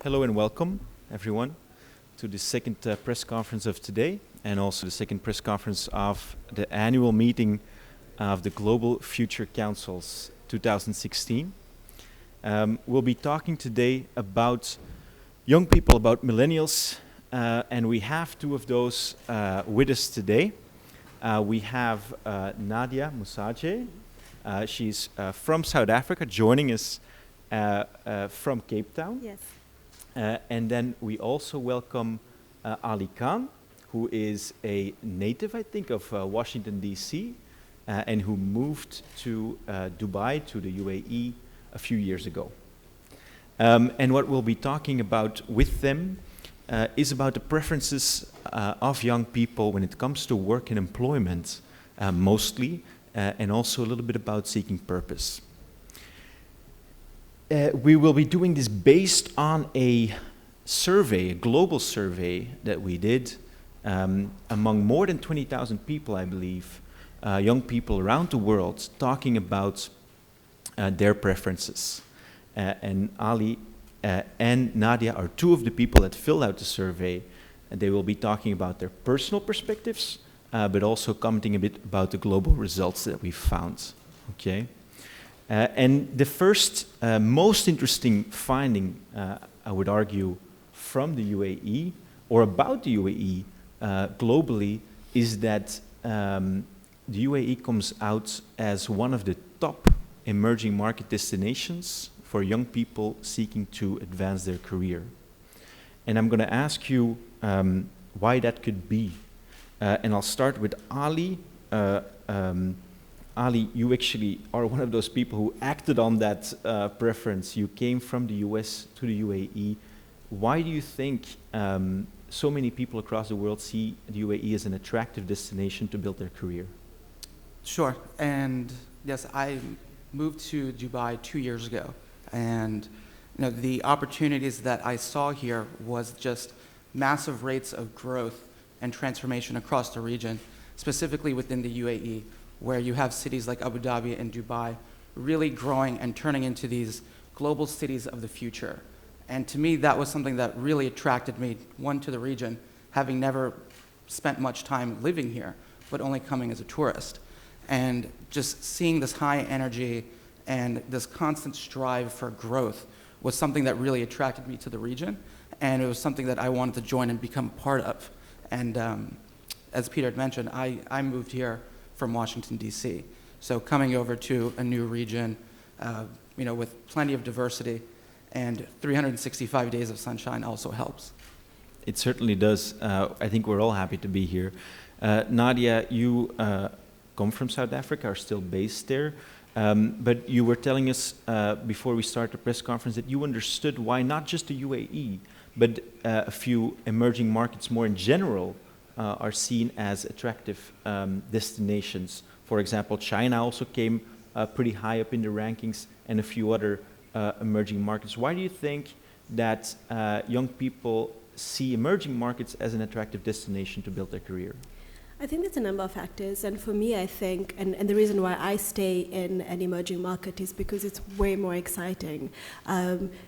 Hello and welcome, everyone, to the second press conference of today, and also the second press conference of the annual meeting of the Global Future Councils 2016. We'll be talking today about young people, about millennials, and we have two of those with us today. We have Naadiya Moosajee. She's from South Africa, joining us from Cape Town. Yes. And then we also welcome Ali Khan, who is a native, I think, of Washington, D.C., and who moved to Dubai, to the UAE, a few years ago. And what we'll be talking about with them is about the preferences of young people when it comes to work and employment, mostly, and also a little bit about seeking purpose. We will be doing this based on a survey, a global survey that we did among more than 20,000 people, I believe, young people around the world talking about their preferences. And Ali and Naadiya are two of the people that filled out the survey, and they will be talking about their personal perspectives, but also commenting a bit about the global results that we've found. Okay. And the first, most interesting finding, I would argue, from the UAE, or about the UAE globally, is that the UAE comes out as one of the top emerging market destinations for young people seeking to advance their career. And I'm going to ask you why that could be. And I'll start with Ali. Ali, you actually are one of those people who acted on that preference. You came from the US to the UAE. Why do you think so many people across the world see the UAE as an attractive destination to build their career? Sure. And yes, I moved to Dubai 2 years ago. And the opportunities that I saw here was just massive rates of growth and transformation across the region, specifically within the UAE, where you have cities like Abu Dhabi and Dubai really growing and turning into these global cities of the future. And to me, that was something that really attracted me, one, to the region, having never spent much time living here, but only coming as a tourist. And just seeing this high energy and this constant strive for growth was something that really attracted me to the region, and it was something that I wanted to join and become part of. And as Peter had mentioned, I moved here from Washington, D.C. So coming over to a new region, with plenty of diversity and 365 days of sunshine also helps. It certainly does. I think we're all happy to be here. Naadiya, you come from South Africa, are still based there, but you were telling us before we start the press conference that you understood why not just the UAE, but a few emerging markets more in general are seen as attractive destinations. For example, China also came pretty high up in the rankings, and a few other emerging markets. Why do you think that young people see emerging markets as an attractive destination to build their career? I think there's a number of factors, and for me, I think, and the reason why I stay in an emerging market is because it's way more exciting.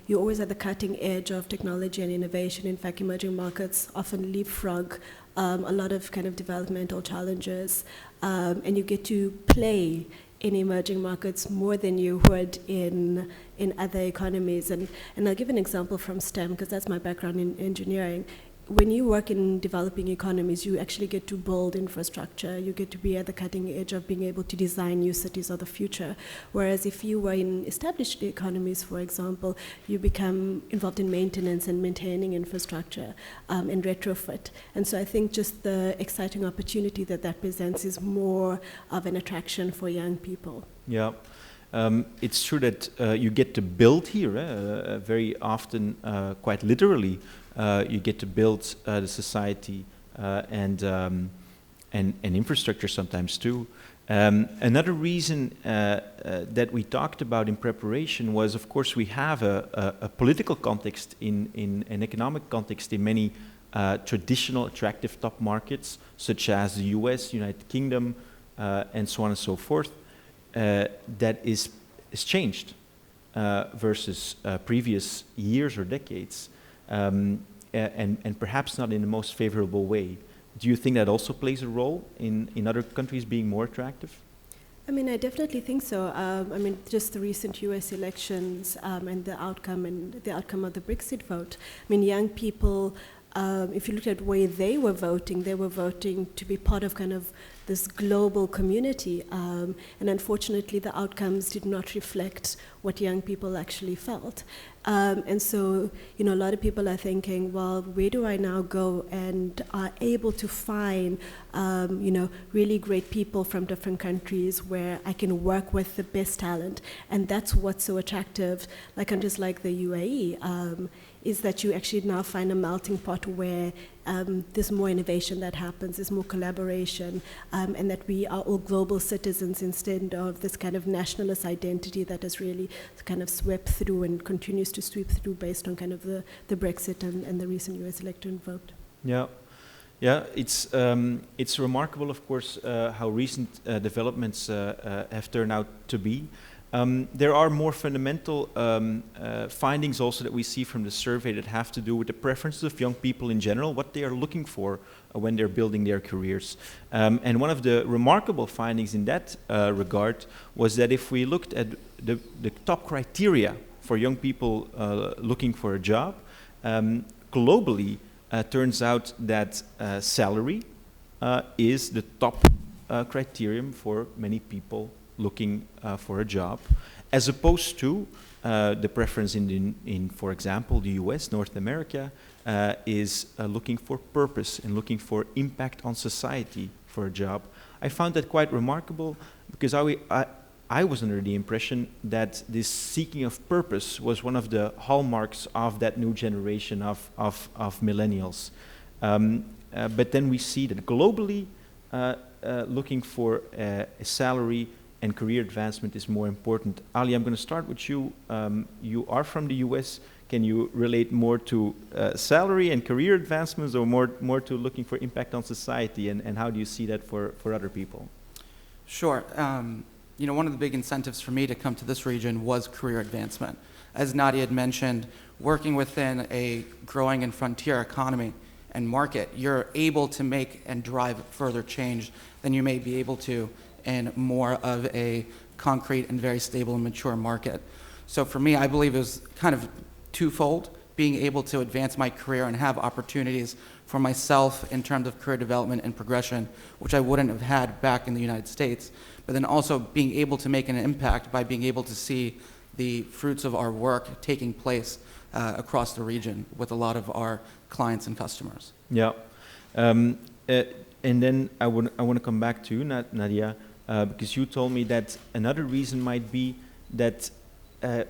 You're always at the cutting edge of technology and innovation. In fact, emerging markets often leapfrog a lot of kind of developmental challenges, and you get to play in emerging markets more than you would in other economies. And I'll give an example from STEM, because that's my background in engineering. When you work in developing economies, you actually get to build infrastructure. You get to be at the cutting edge of being able to design new cities of the future. Whereas if you were in established economies, for example, you become involved in maintenance and maintaining infrastructure and retrofit. And so I think just the exciting opportunity that presents is more of an attraction for young people. Yeah. It's true that you get to build here very often, quite literally. You get to build the society and infrastructure sometimes too. Another reason that we talked about in preparation was, of course, we have a political context in an economic context in many traditional attractive top markets, such as the US, United Kingdom, and so on and so forth. That is changed versus previous years or decades. and perhaps not in the most favorable way. Do you think that also plays a role in other countries being more attractive? I mean, I definitely think so. I mean, just the recent U.S. elections and the outcome of the Brexit vote. I mean, young people, if you look at where they were voting to be part of kind of this global community. And unfortunately, the outcomes did not reflect what young people actually felt. And so, you know, a lot of people are thinking, well, where do I now go, and are able to find, you know, really great people from different countries where I can work with the best talent. And that's what's so attractive, like countries like the UAE, is that you actually now find a melting pot where there's more innovation that happens, there's more collaboration, and that we are all global citizens instead of this kind of nationalist identity that has really kind of swept through and continues to sweep through based on kind of the Brexit and the recent US election vote. Yeah. Yeah, it's remarkable, of course, how recent developments have turned out to be. There are more fundamental findings also that we see from the survey that have to do with the preferences of young people in general, what they are looking for when they're building their careers. And one of the remarkable findings in that regard was that if we looked at the top criteria for young people looking for a job, globally, turns out that salary is the top criterion for many people looking for a job, as opposed to the preference in, for example, the US, North America, is looking for purpose and looking for impact on society for a job. I found that quite remarkable because I was under the impression that this seeking of purpose was one of the hallmarks of that new generation of millennials. But then we see that globally, looking for a salary and career advancement is more important. Ali, I'm going to start with you. You are from the US. Can you relate more to salary and career advancements, or more to looking for impact on society, and how do you see that for other people? Sure. You know, one of the big incentives for me to come to this region was career advancement. As Naadiya had mentioned, working within a growing and frontier economy and market, you're able to make and drive further change than you may be able to in more of a concrete and very stable and mature market. So for me, I believe it was kind of twofold, being able to advance my career and have opportunities for myself in terms of career development and progression, which I wouldn't have had back in the United States, but then also being able to make an impact by being able to see the fruits of our work taking place across the region with a lot of our clients and customers. Yeah. And then I want to come back to you, Naadiya, because you told me that another reason might be that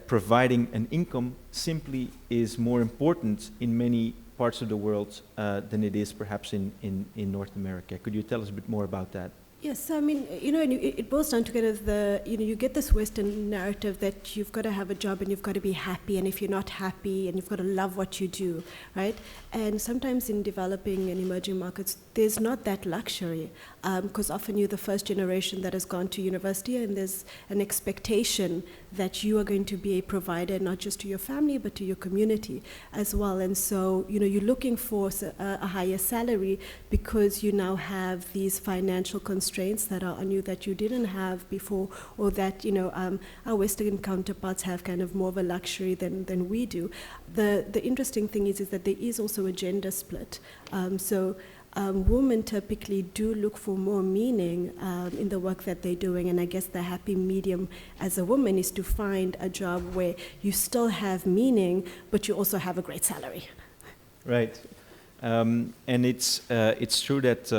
providing an income simply is more important in many parts of the world than it is perhaps in North America. Could you tell us a bit more about that? Yes, so I mean, you know, and it boils down to kind of you get this Western narrative that you've got to have a job and you've got to be happy, and if you're not happy, and you've got to love what you do, right? And sometimes in developing and emerging markets, there's not that luxury, because often you're the first generation that has gone to university, and there's an expectation that you are going to be a provider, not just to your family, but to your community as well. And so, you know, you're looking for a higher salary because you now have these financial constraints that are on you that you didn't have before, or that, you know, our Western counterparts have kind of more of a luxury than we do. The interesting thing is that there is also a gender split. Women typically do look for more meaning in the work that they're doing, and I guess the happy medium as a woman is to find a job where you still have meaning, but you also have a great salary. Right. And it's true that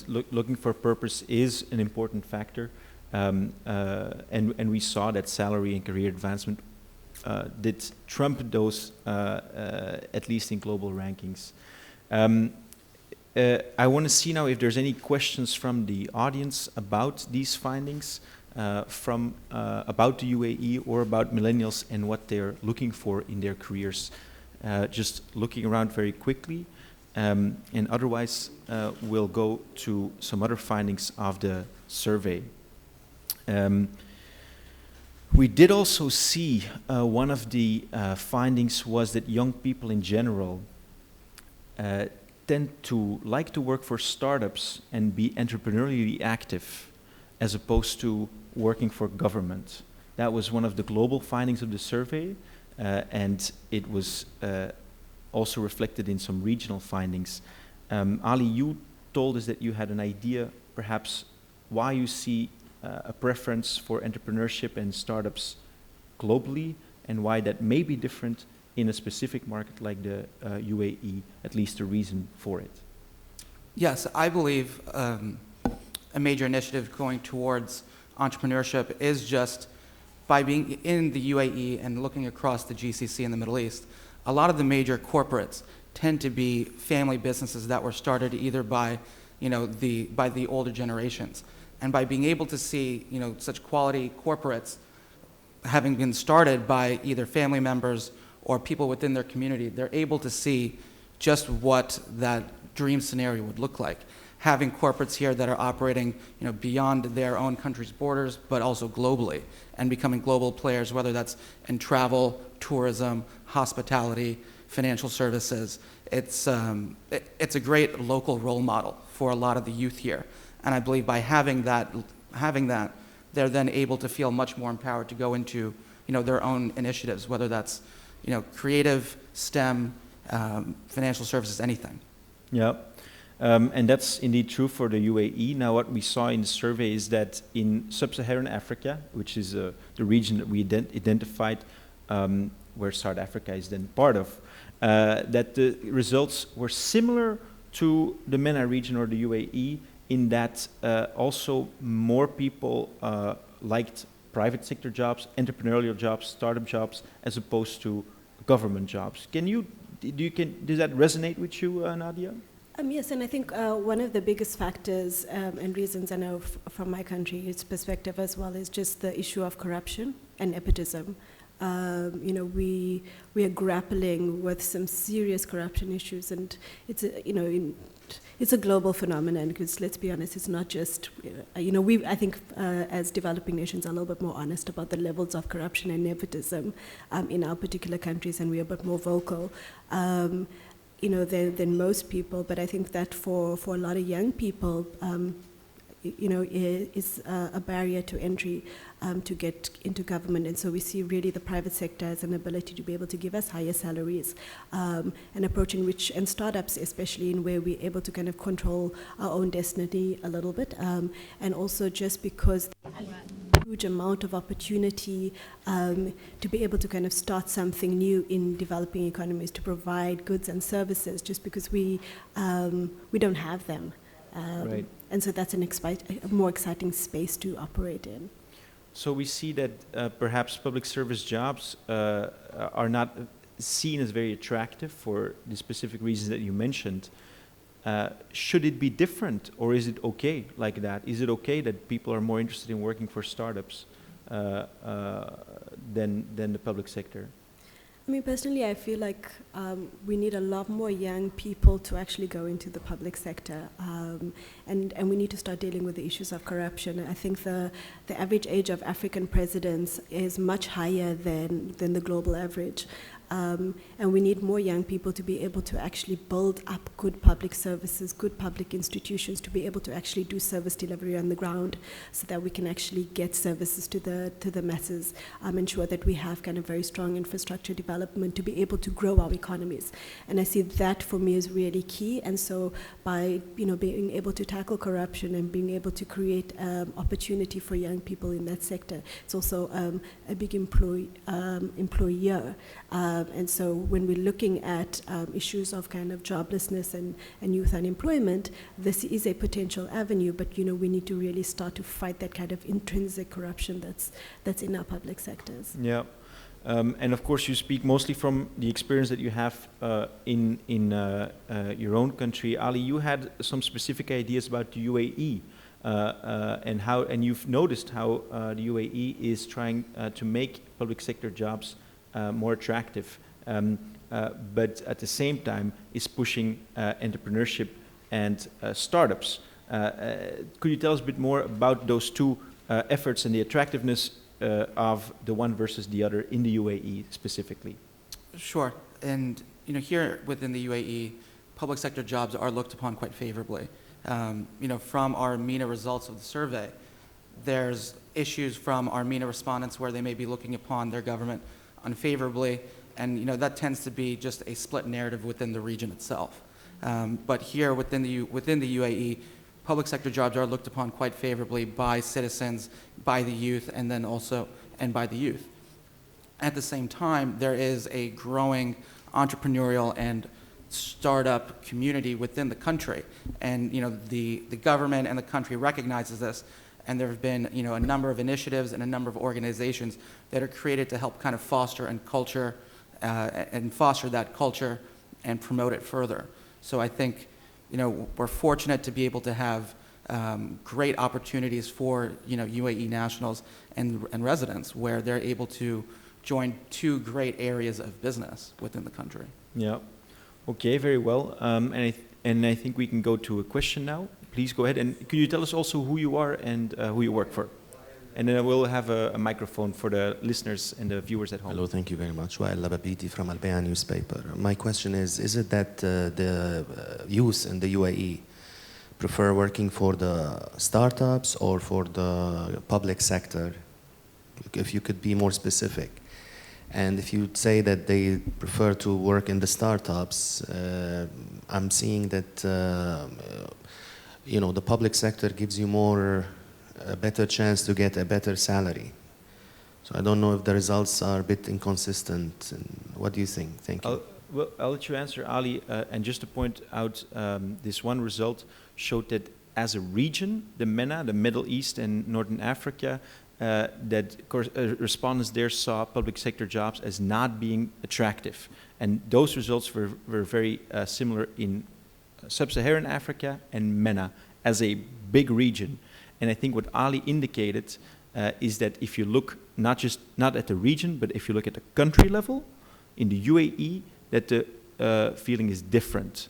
looking for purpose is an important factor, and we saw that salary and career advancement did trump those, at least in global rankings. I want to see now if there's any questions from the audience about these findings, about the UAE or about millennials and what they're looking for in their careers. Just looking around very quickly, and otherwise we'll go to some other findings of the survey. We did also see one of the findings was that young people in general tend to like to work for startups and be entrepreneurially active as opposed to working for government. That was one of the global findings of the survey, and it was also reflected in some regional findings. Ali, you told us that you had an idea, perhaps, why you see a preference for entrepreneurship and startups globally, and why that may be different in a specific market like the UAE, at least a reason for it. Yes, I believe a major initiative going towards entrepreneurship is just by being in the UAE and looking across the GCC in the Middle East. A lot of the major corporates tend to be family businesses that were started either by, by the older generations. And by being able to see, such quality corporates having been started by either family members or people within their community, they're able to see just what that dream scenario would look like. Having corporates here that are operating, beyond their own country's borders, but also globally, and becoming global players, whether that's in travel, tourism, hospitality, financial services. It's a great local role model for a lot of the youth here. And I believe by having that, they're then able to feel much more empowered to go into, their own initiatives, whether that's, creative, STEM, financial services, anything. Yeah, and that's indeed true for the UAE. Now, what we saw in the survey is that in sub-Saharan Africa, which is the region that we identified, where South Africa is then part of, that the results were similar to the MENA region or the UAE, in that also more people liked private sector jobs, entrepreneurial jobs, startup jobs, as opposed to government jobs. Does that resonate with you, Naadiya? Yes, and I think one of the biggest factors and reasons I know from my country's perspective as well is just the issue of corruption and nepotism. We are grappling with some serious corruption issues, and it's a global phenomenon, because let's be honest, it's not just, I think as developing nations are a little bit more honest about the levels of corruption and nepotism in our particular countries, and we are a bit more vocal, than most people. But I think that for a lot of young people, is a barrier to entry to get into government. And so we see really the private sector as an ability to be able to give us higher salaries, an approach in which, and startups especially, in where we're able to kind of control our own destiny a little bit. And also just because huge amount of opportunity to be able to kind of start something new in developing economies, to provide goods and services, just because we don't have them. Right. And so that's a more exciting space to operate in. So we see that perhaps public service jobs are not seen as very attractive for the specific reasons that you mentioned. Should it be different, or is it okay like that? Is it okay that people are more interested in working for startups than the public sector? I mean, personally, I feel like we need a lot more young people to actually go into the public sector, and we need to start dealing with the issues of corruption. I think the average age of African presidents is much higher than the global average. And we need more young people to be able to actually build up good public services, good public institutions, to be able to actually do service delivery on the ground, so that we can actually get services to the masses, ensure that we have kind of very strong infrastructure development to be able to grow our economies. And I see that for me is really key. And so by being able to tackle corruption and being able to create opportunity for young people in that sector, it's also a big employer. And so when we're looking at issues of kind of joblessness and youth unemployment, this is a potential avenue, but we need to really start to fight that kind of intrinsic corruption that's in our public sectors. Yeah. And of course, you speak mostly from the experience that you have in your own country. Ali, you had some specific ideas about the UAE and you've noticed how the UAE is trying to make public sector jobs more attractive, but at the same time is pushing entrepreneurship and startups. Could you tell us a bit more about those two efforts and the attractiveness of the one versus the other in the UAE specifically? Sure. And here within the UAE, public sector jobs are looked upon quite favorably. From our MENA results of the survey, there's issues from our MENA respondents where they may be looking upon their government unfavorably, and that tends to be just a split narrative within the region itself. But here within the UAE, public sector jobs are looked upon quite favorably by citizens, by the youth, and then also by the youth. At the same time, there is a growing entrepreneurial and startup community within the country, and the government and the country recognizes this, and there have been a number of initiatives and a number of organizations that are created to help kind of foster that culture and promote it further. So I think we're fortunate to be able to have great opportunities for UAE nationals and residents where they're able to join two great areas of business within the country. Yeah. Okay, very well. And I think we can go to a question now. Please go ahead. And could you tell us also who you are and who you work for? And then we'll have a microphone for the listeners and the viewers at home. Hello, thank you very much. Wael Lababiti from Albania newspaper. My question is it that the youth in the UAE prefer working for the startups or for the public sector? If you could be more specific. And if you say that they prefer to work in the startups, I'm seeing that the public sector gives you a better chance to get a better salary. So I don't know if the results are a bit inconsistent. What do you think? Thank you. I'll let you answer, Ali. And just to point out, this one result showed that as a region, the MENA, the Middle East and Northern Africa, that respondents there saw public sector jobs as not being attractive. And those results were very similar in Sub-Saharan Africa and MENA as a big region. And I think what Ali indicated is that if you look not at the region, but if you look at the country level, in the UAE, that the feeling is different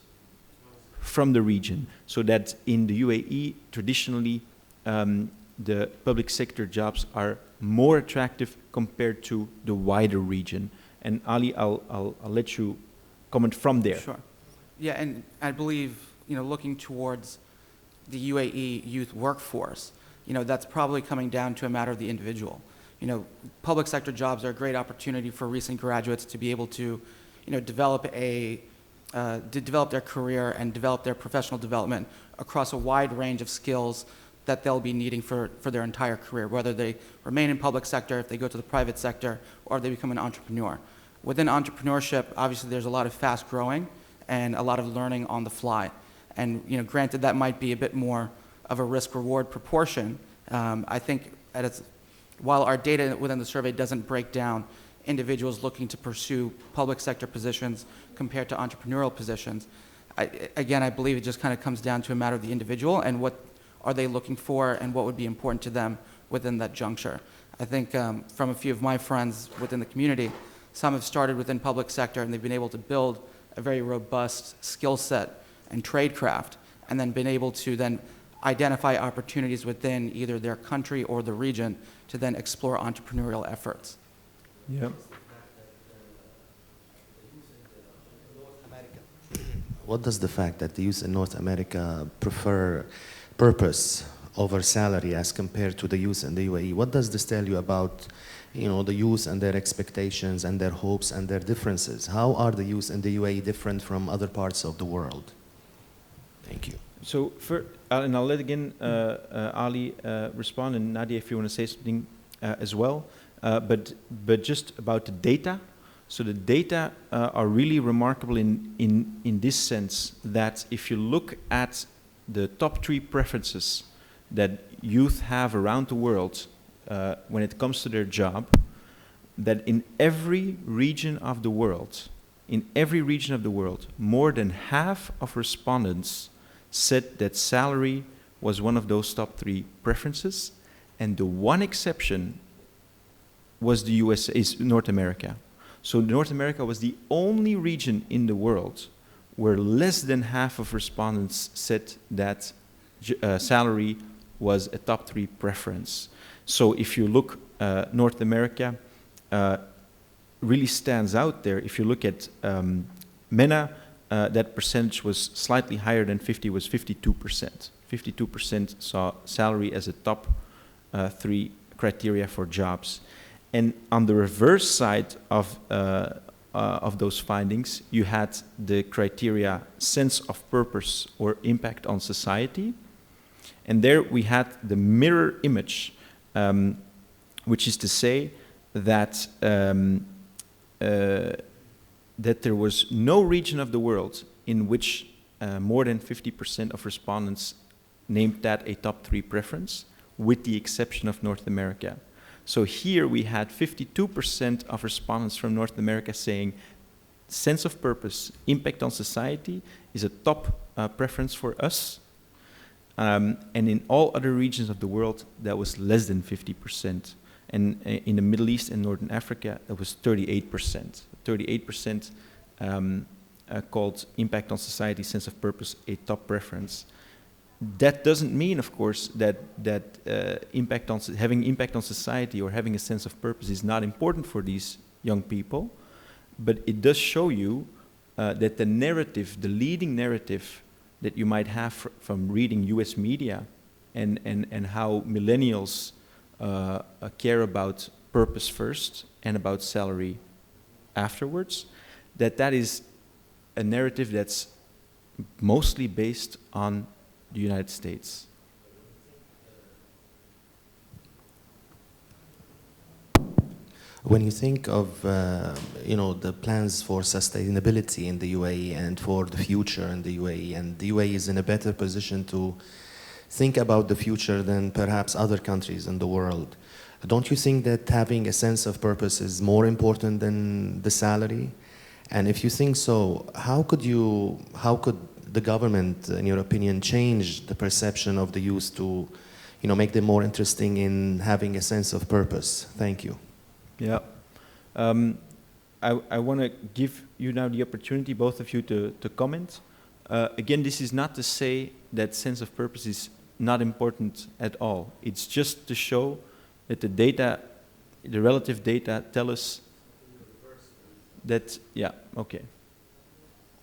from the region. So that in the UAE, traditionally, the public sector jobs are more attractive compared to the wider region. And Ali, I'll let you comment from there. Sure. Yeah, and I believe, looking towards the UAE youth workforce, that's probably coming down to a matter of the individual. Public sector jobs are a great opportunity for recent graduates to be able to, develop their career and develop their professional development across a wide range of skills that they'll be needing for their entire career, whether they remain in public sector, if they go to the private sector, or they become an entrepreneur. Within entrepreneurship, obviously there's a lot of fast growing and a lot of learning on the fly. And granted, that might be a bit more of a risk-reward proportion. I think while our data within the survey doesn't break down individuals looking to pursue public sector positions compared to entrepreneurial positions, I believe it just kind of comes down to a matter of the individual and what are they looking for and what would be important to them within that juncture. I think from a few of my friends within the community, some have started within public sector and they've been able to build a very robust skill set and tradecraft, and then been able to then identify opportunities within either their country or the region to then explore entrepreneurial efforts. Yeah. What does the fact that the youth in North America prefer purpose over salary as compared to the youth in the UAE? What does this tell you about the youth and their expectations and their hopes and their differences? How are the youth in the UAE different from other parts of the world? Thank you. So, and I'll let again Ali respond, and Nadia, if you want to say something as well. But just about the data. So the data are really remarkable in this sense that if you look at the top 3 preferences that youth have around the world when it comes to their job, that in every region of the world, more than half of respondents said that salary was one of those top 3 preferences, and the one exception was the US, is North America. So North America was the only region in the world where less than half of respondents said that salary was a top 3 preference. So if you look North America really stands out there. If you look at MENA, that percentage was slightly higher than 50, was 52%. 52% saw salary as a top 3 criteria for jobs. And on the reverse side of those findings, you had the criteria sense of purpose or impact on society. And there we had the mirror image, which is to say that that there was no region of the world in which more than 50% of respondents named that a top 3 preference, with the exception of North America. So here we had 52% of respondents from North America saying sense of purpose, impact on society is a top preference for us. And in all other regions of the world, that was less than 50%. And in the Middle East and Northern Africa, that was 38%. 38% called impact on society, sense of purpose, a top preference. That doesn't mean, of course, that having impact on society or having a sense of purpose is not important for these young people, but it does show you that the narrative, the leading narrative that you might have from reading US media and how millennials care about purpose first and about salary afterwards, that is a narrative that's mostly based on the United States. When you think of the plans for sustainability in the UAE and for the future in the UAE, and the UAE is in a better position to think about the future than perhaps other countries in the world, don't you think that having a sense of purpose is more important than the salary? And if you think so, how could the government, in your opinion, change the perception of the youth to, make them more interesting in having a sense of purpose? Thank you. Yeah. I want to give you now the opportunity, both of you, to comment. Again, this is not to say that sense of purpose is not important at all. It's just to show that the data, the relative data, tell us that, yeah, okay.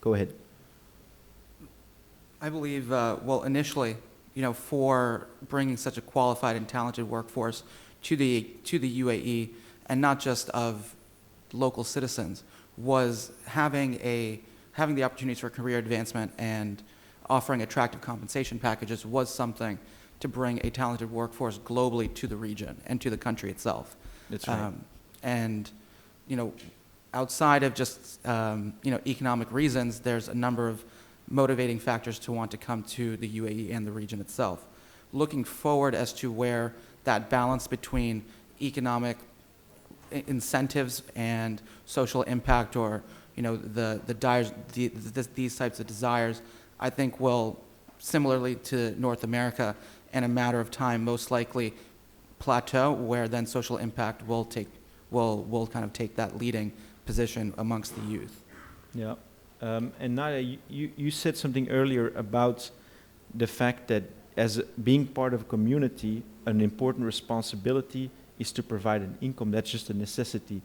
Go ahead. I believe, initially, for bringing such a qualified and talented workforce to the UAE, and not just of local citizens, was having the opportunities for career advancement and offering attractive compensation packages was something to bring a talented workforce globally to the region and to the country itself. That's right. And outside of just economic reasons, there's a number of motivating factors to want to come to the UAE and the region itself. Looking forward as to where that balance between economic incentives and social impact, or these types of desires, I think will, similarly to North America, in a matter of time, most likely plateau, where then social impact will kind of take that leading position amongst the youth. Yeah, and Naadiya, you said something earlier about the fact that as being part of a community, an important responsibility is to provide an income. That's just a necessity.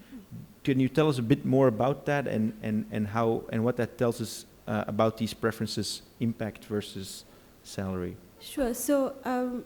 Can you tell us a bit more about that and how and what that tells us about these preferences, impact versus salary? Sure. So,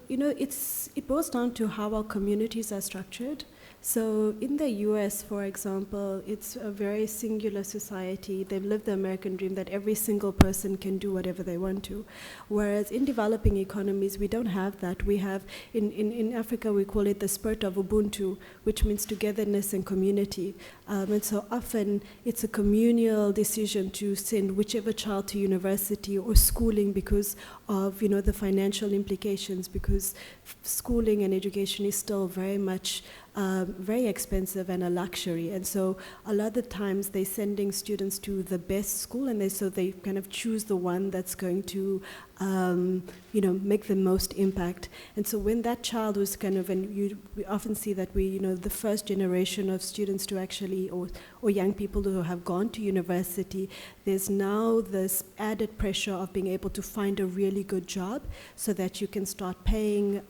it boils down to how our communities are structured. So in the US, for example, it's a very singular society. They've lived the American dream that every single person can do whatever they want to. Whereas in developing economies, we don't have that. We have, in Africa, we call it the spirit of Ubuntu, which means togetherness and community. And so often it's a communal decision to send whichever child to university or schooling because of, the financial implications, because schooling and education is still very much very expensive and a luxury. And so a lot of the times they're sending students to the best school, and so they kind of choose the one that's going to make the most impact. And so when that child was kind of, and we often see that the first generation of students to actually, or or young people who have gone to university, there's now this added pressure of being able to find a really good job so that you can start paying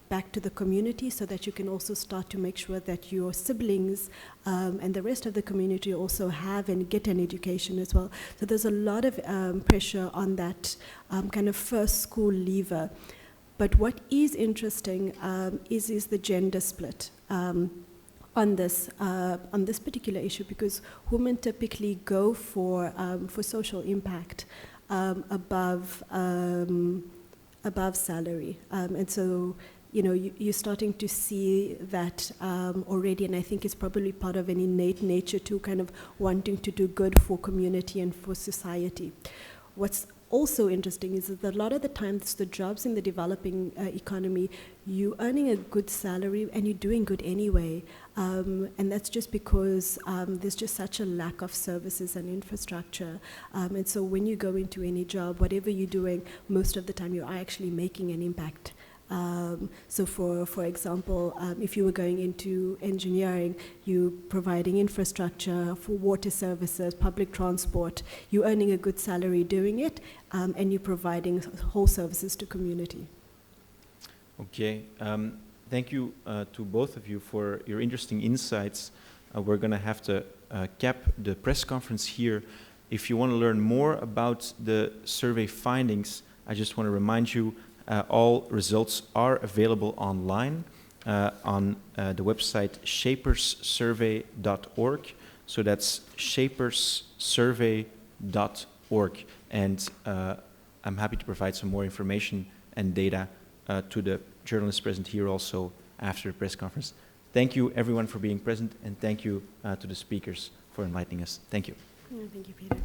back to the community, so that you can also start to make sure that your siblings and the rest of the community also have and get an education as well. So there's a lot of pressure on that kind of first school leaver. But what is interesting is the gender split on this particular issue, because women typically go for social impact above salary, and so you're starting to see that already, and I think it's probably part of an innate nature to kind of wanting to do good for community and for society. What's also interesting is that a lot of the times the jobs in the developing economy, you're earning a good salary and you're doing good anyway, and that's just because there's just such a lack of services and infrastructure, and so when you go into any job, whatever you're doing, most of the time you are actually making an impact. So for example, if you were going into engineering, you're providing infrastructure for water services, public transport, you're earning a good salary doing it, and you're providing whole services to community. Okay, thank you to both of you for your interesting insights. We're going to have to cap the press conference here. If you want to learn more about the survey findings, I just want to remind you all results are available online on the website shaperssurvey.org. So that's shaperssurvey.org. And I'm happy to provide some more information and data to the journalists present here also after the press conference. Thank you everyone for being present, and thank you to the speakers for inviting us. Thank you. Thank you, Peter.